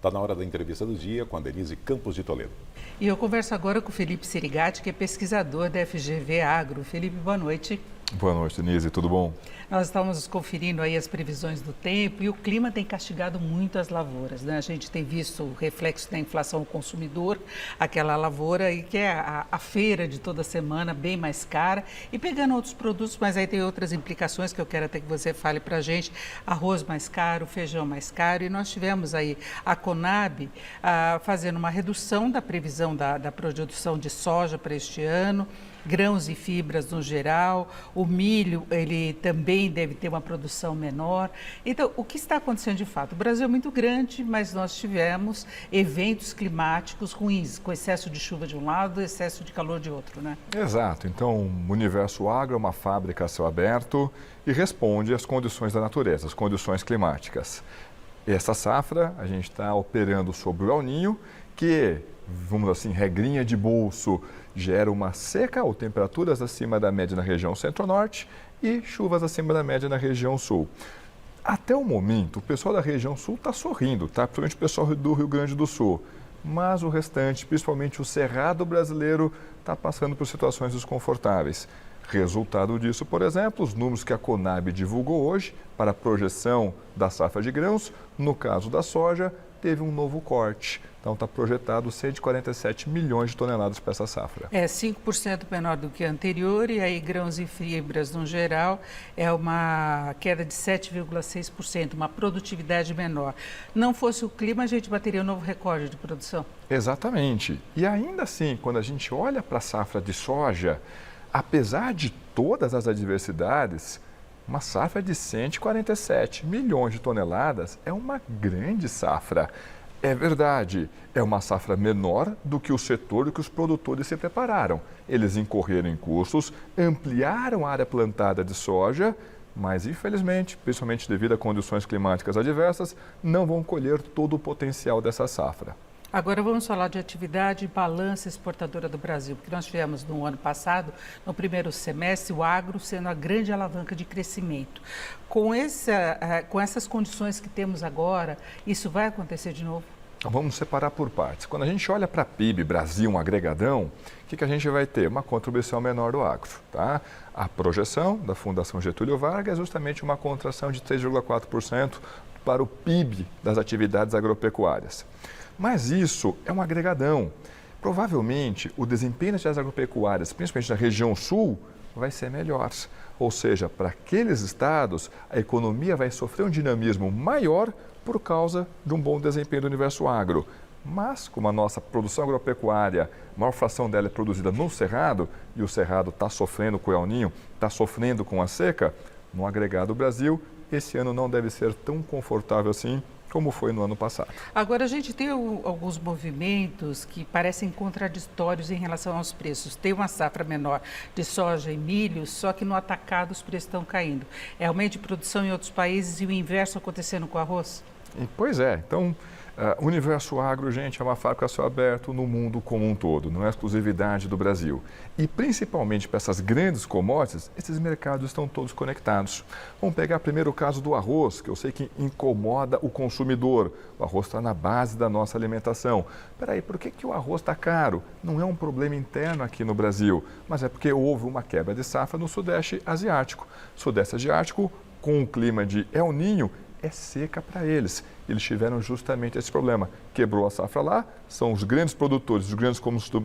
Está na hora da entrevista do dia com a Denise Campos de Toledo. E eu converso agora com o Felipe Sirigati, que é pesquisador da FGV Agro. Felipe, boa noite. Boa noite, Denise, tudo bom? Nós estamos conferindo aí as previsões do tempo e o clima tem castigado muito as lavouras, né? A gente tem visto o reflexo da inflação ao consumidor, aquela lavoura aí que é a feira de toda semana, bem mais cara, e pegando outros produtos, mas aí tem outras implicações que eu quero até que você fale para a gente. Arroz mais caro, feijão mais caro, e nós tivemos aí a Conab fazendo uma redução da previsão da produção de soja para este ano, grãos e fibras no geral, o milho ele também deve ter uma produção menor. Então, o que está acontecendo de fato? O Brasil é muito grande, mas nós tivemos eventos climáticos ruins, com excesso de chuva de um lado e excesso de calor de outro, né? Exato. Então, o Universo Agro é uma fábrica a céu aberto e responde às condições da natureza, às condições climáticas. Essa safra, a gente está operando sobre o El Niño, que, vamos assim, regrinha de bolso, gera uma seca ou temperaturas acima da média na região centro-norte e chuvas acima da média na região sul. Até o momento, o pessoal da região sul está sorrindo, tá? Principalmente o pessoal do Rio Grande do Sul. Mas o restante, principalmente o cerrado brasileiro, está passando por situações desconfortáveis. Resultado disso, por exemplo, os números que a Conab divulgou hoje para a projeção da safra de grãos, no caso da soja, teve um novo corte. Então, está projetado 147 milhões de toneladas para essa safra. É 5% menor do que a anterior e aí grãos e fibras, no geral, é uma queda de 7,6%, uma produtividade menor. Não fosse o clima, a gente bateria um novo recorde de produção. Exatamente. E ainda assim, quando a gente olha para a safra de soja, apesar de todas as adversidades, uma safra de 147 milhões de toneladas é uma grande safra. É verdade, é uma safra menor do que o setor e que os produtores se prepararam. Eles incorreram em custos, ampliaram a área plantada de soja, mas infelizmente, principalmente devido a condições climáticas adversas, não vão colher todo o potencial dessa safra. Agora vamos falar de atividade e balança exportadora do Brasil, porque nós tivemos no ano passado, no primeiro semestre, o agro sendo a grande alavanca de crescimento. Com essas condições que temos agora, isso vai acontecer de novo? Vamos separar por partes. Quando a gente olha para a PIB Brasil, um agregadão, o que a gente vai ter? Uma contribuição menor do agro. Tá? A projeção da Fundação Getúlio Vargas é justamente uma contração de 3,4% para o PIB das atividades agropecuárias. Mas isso é um agregadão. Provavelmente, o desempenho das atividades agropecuárias, principalmente na região sul, vai ser melhor. Ou seja, para aqueles estados, a economia vai sofrer um dinamismo maior por causa de um bom desempenho do Universo Agro. Mas, como a nossa produção agropecuária, a maior fração dela é produzida no Cerrado, e o Cerrado está sofrendo com o El Niño, está sofrendo com a seca, no agregado Brasil, esse ano não deve ser tão confortável assim como foi no ano passado. Agora, a gente tem alguns movimentos que parecem contraditórios em relação aos preços. Tem uma safra menor de soja e milho, só que no atacado os preços estão caindo. É aumento de produção em outros países e o inverso acontecendo com o arroz? Pois é. Então, o Universo Agro, gente, é uma fábrica a céu aberto no mundo como um todo, não é exclusividade do Brasil. E principalmente para essas grandes commodities, esses mercados estão todos conectados. Vamos pegar primeiro o caso do arroz, que eu sei que incomoda o consumidor. O arroz está na base da nossa alimentação. Peraí, por que o arroz está caro? Não é um problema interno aqui no Brasil, mas é porque houve uma quebra de safra no Sudeste Asiático. Sudeste Asiático, com o clima de El Niño, é seca para eles. Eles tiveram justamente esse problema. Quebrou a safra lá, são os grandes produtores, os grandes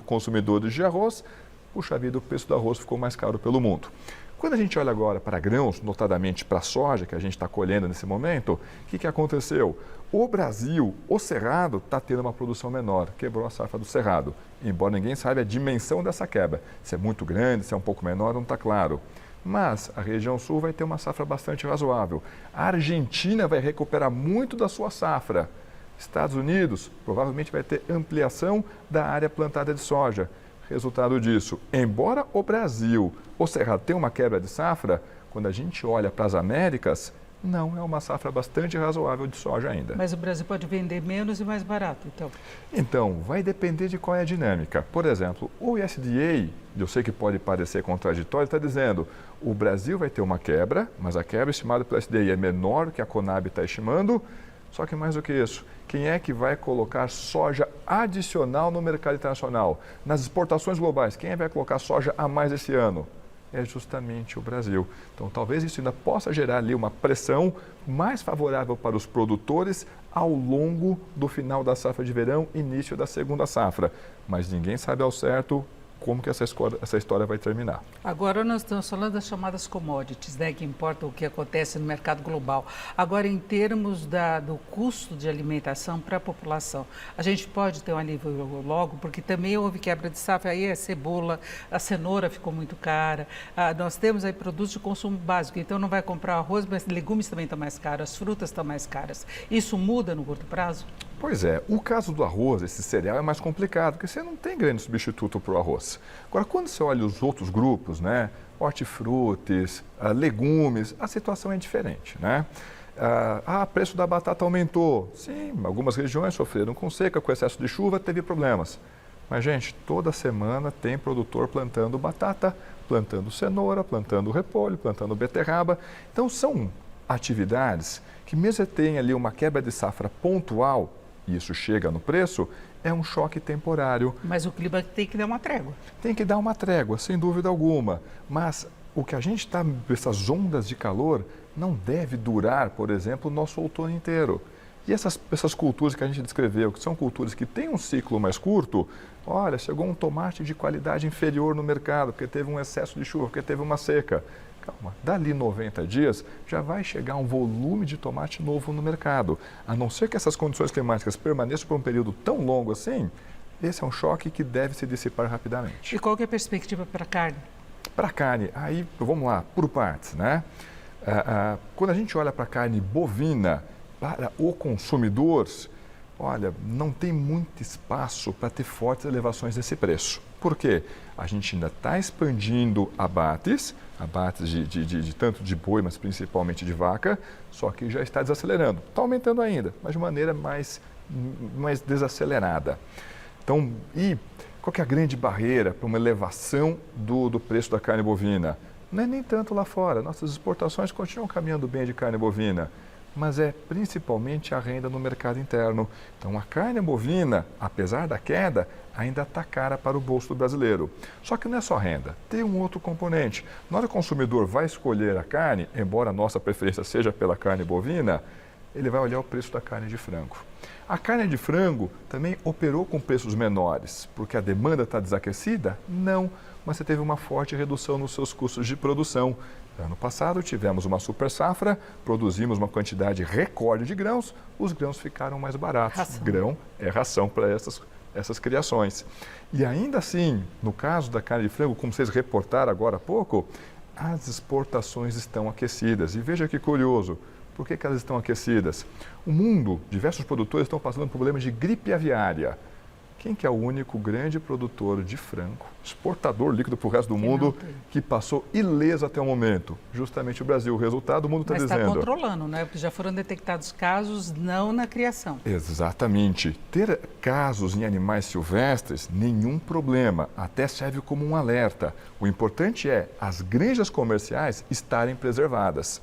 consumidores de arroz. Puxa vida, o preço do arroz ficou mais caro pelo mundo. Quando a gente olha agora para grãos, notadamente para a soja, que a gente está colhendo nesse momento, o que aconteceu? O Brasil, o Cerrado, está tendo uma produção menor, quebrou a safra do Cerrado. Embora ninguém saiba a dimensão dessa quebra. Se é muito grande, se é um pouco menor, não está claro. Mas a região sul vai ter uma safra bastante razoável. A Argentina vai recuperar muito da sua safra. Estados Unidos provavelmente vai ter ampliação da área plantada de soja. Resultado disso, embora o Brasil, o Cerrado, tenha uma quebra de safra, quando a gente olha para as Américas, não é uma safra bastante razoável de soja ainda. Mas o Brasil pode vender menos e mais barato, então? Então, vai depender de qual é a dinâmica. Por exemplo, o USDA, eu sei que pode parecer contraditório, está dizendo o Brasil vai ter uma quebra, mas a quebra estimada pelo USDA é menor que a Conab está estimando, Só que mais do que isso, quem é que vai colocar soja adicional no mercado internacional? Nas exportações globais, quem é que vai colocar soja a mais esse ano? É justamente o Brasil. Então, talvez isso ainda possa gerar ali uma pressão mais favorável para os produtores ao longo do final da safra de verão, início da segunda safra. Mas ninguém sabe ao certo como que essa história vai terminar. Agora nós estamos falando das chamadas commodities, né, que importam o que acontece no mercado global. Agora, em termos do custo de alimentação para a população, a gente pode ter um alívio logo, porque também houve quebra de safra, aí a cebola, a cenoura ficou muito cara, nós temos aí produtos de consumo básico, então não vai comprar arroz, mas legumes também estão mais caros, as frutas estão mais caras. Isso muda no curto prazo? Pois é, o caso do arroz, esse cereal, é mais complicado, porque você não tem grande substituto para o arroz. Agora, quando você olha os outros grupos, né, hortifrutis, legumes, a situação é diferente, né? O preço da batata aumentou. Sim, algumas regiões sofreram com seca, com excesso de chuva, teve problemas. Mas, gente, toda semana tem produtor plantando batata, plantando cenoura, plantando repolho, plantando beterraba. Então, são atividades que mesmo tem ali uma quebra de safra pontual, e isso chega no preço, é um choque temporário. Mas o clima tem que dar uma trégua. Tem que dar uma trégua, sem dúvida alguma. Mas o que a gente está, essas ondas de calor, não deve durar, por exemplo, o nosso outono inteiro. E essas culturas que a gente descreveu, que são culturas que têm um ciclo mais curto, olha, chegou um tomate de qualidade inferior no mercado, porque teve um excesso de chuva, porque teve uma seca. Calma, dali 90 dias já vai chegar um volume de tomate novo no mercado. A não ser que essas condições climáticas permaneçam por um período tão longo assim, esse é um choque que deve se dissipar rapidamente. E qual que é a perspectiva para a carne? Para a carne, aí vamos lá, por partes, né? Quando a gente olha para a carne bovina, para o consumidor, olha, não tem muito espaço para ter fortes elevações desse preço. Por quê? A gente ainda está expandindo abates de tanto de boi, mas principalmente de vaca, só que já está desacelerando. Está aumentando ainda, mas de maneira mais desacelerada. Então, e qual que é a grande barreira para uma elevação do preço da carne bovina? Não é nem tanto lá fora. Nossas exportações continuam caminhando bem de carne bovina, mas é principalmente a renda no mercado interno. Então, a carne bovina, apesar da queda, ainda está cara para o bolso do brasileiro. Só que não é só renda, tem um outro componente. Na hora que o consumidor vai escolher a carne, embora a nossa preferência seja pela carne bovina, ele vai olhar o preço da carne de frango. A carne de frango também operou com preços menores, porque a demanda está desaquecida? Não, mas você teve uma forte redução nos seus custos de produção. Ano passado tivemos uma super safra, produzimos uma quantidade recorde de grãos, os grãos ficaram mais baratos. Ração. Grão é ração para essas criações. E ainda assim, no caso da carne de frango, como vocês reportaram agora há pouco, as exportações estão aquecidas. E veja que curioso, por que elas estão aquecidas? O mundo, diversos produtores estão passando por problemas de gripe aviária. Quem que é o único grande produtor de frango, exportador líquido para o resto do mundo, que passou ileso até o momento? Justamente o Brasil. O resultado, o mundo está dizendo. Mas está controlando, né? Porque já foram detectados casos não na criação. Exatamente. Ter casos em animais silvestres, nenhum problema. Até serve como um alerta. O importante é as granjas comerciais estarem preservadas.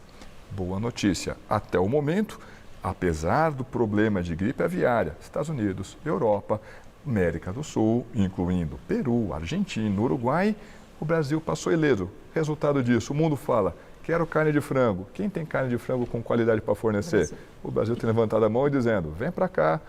Boa notícia. Até o momento, apesar do problema de gripe aviária, Estados Unidos, Europa, América do Sul, incluindo Peru, Argentina, Uruguai, o Brasil passou ileso. Resultado disso, o mundo fala, quero carne de frango. Quem tem carne de frango com qualidade para fornecer? O Brasil tem levantado a mão e dizendo, vem para cá,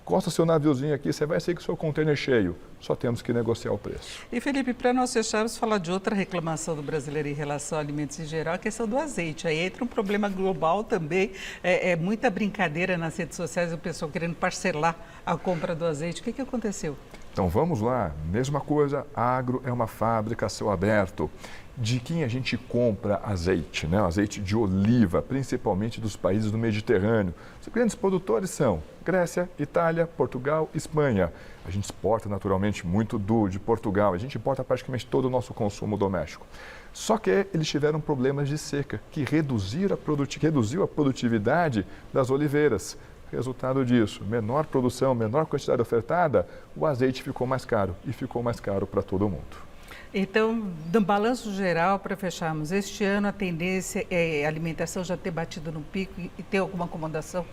costa seu naviozinho aqui, você vai sair com o seu container cheio. Só temos que negociar o preço. E, Felipe, para nós fecharmos, falar de outra reclamação do brasileiro em relação a alimentos em geral, a questão do azeite. Aí entra um problema global também, é muita brincadeira nas redes sociais, o pessoal querendo parcelar a compra do azeite. O que aconteceu? Então vamos lá, mesma coisa, agro é uma fábrica a céu aberto. De quem a gente compra azeite, né? Azeite de oliva, principalmente dos países do Mediterrâneo. Os grandes produtores são Grécia, Itália, Portugal, Espanha. A gente exporta naturalmente muito de Portugal, a gente importa praticamente todo o nosso consumo doméstico. Só que eles tiveram problemas de seca, que reduziu a produtividade das oliveiras. Resultado disso, menor produção, menor quantidade ofertada, o azeite ficou mais caro e ficou mais caro para todo mundo. Então, no balanço geral, para fecharmos, este ano a tendência é a alimentação já ter batido no pico e ter alguma acomodação?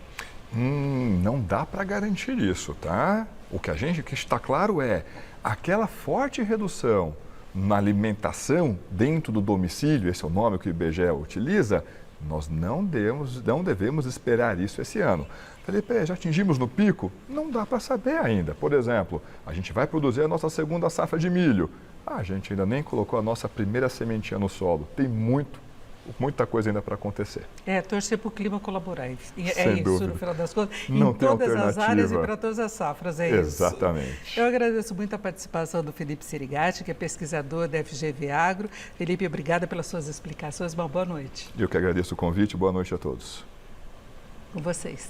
Não dá para garantir isso, tá? O que está claro é aquela forte redução na alimentação dentro do domicílio, esse é o nome que o IBGE utiliza, nós não devemos esperar isso esse ano. Felipe, já atingimos no pico? Não dá para saber ainda. Por exemplo, a gente vai produzir a nossa segunda safra de milho. A gente ainda nem colocou a nossa primeira sementinha no solo. Tem muita coisa ainda para acontecer. Torcer para o clima colaborar. É Sem isso, dúvida. No final das contas, Não em tem todas as alternativa. áreas e para todas as safras, é Exatamente. isso. Eu agradeço muito a participação do Felipe Sirigatti, que é pesquisador da FGV Agro. Felipe, obrigada pelas suas explicações. Uma boa noite. Eu que agradeço o convite. Boa noite a todos. Com vocês.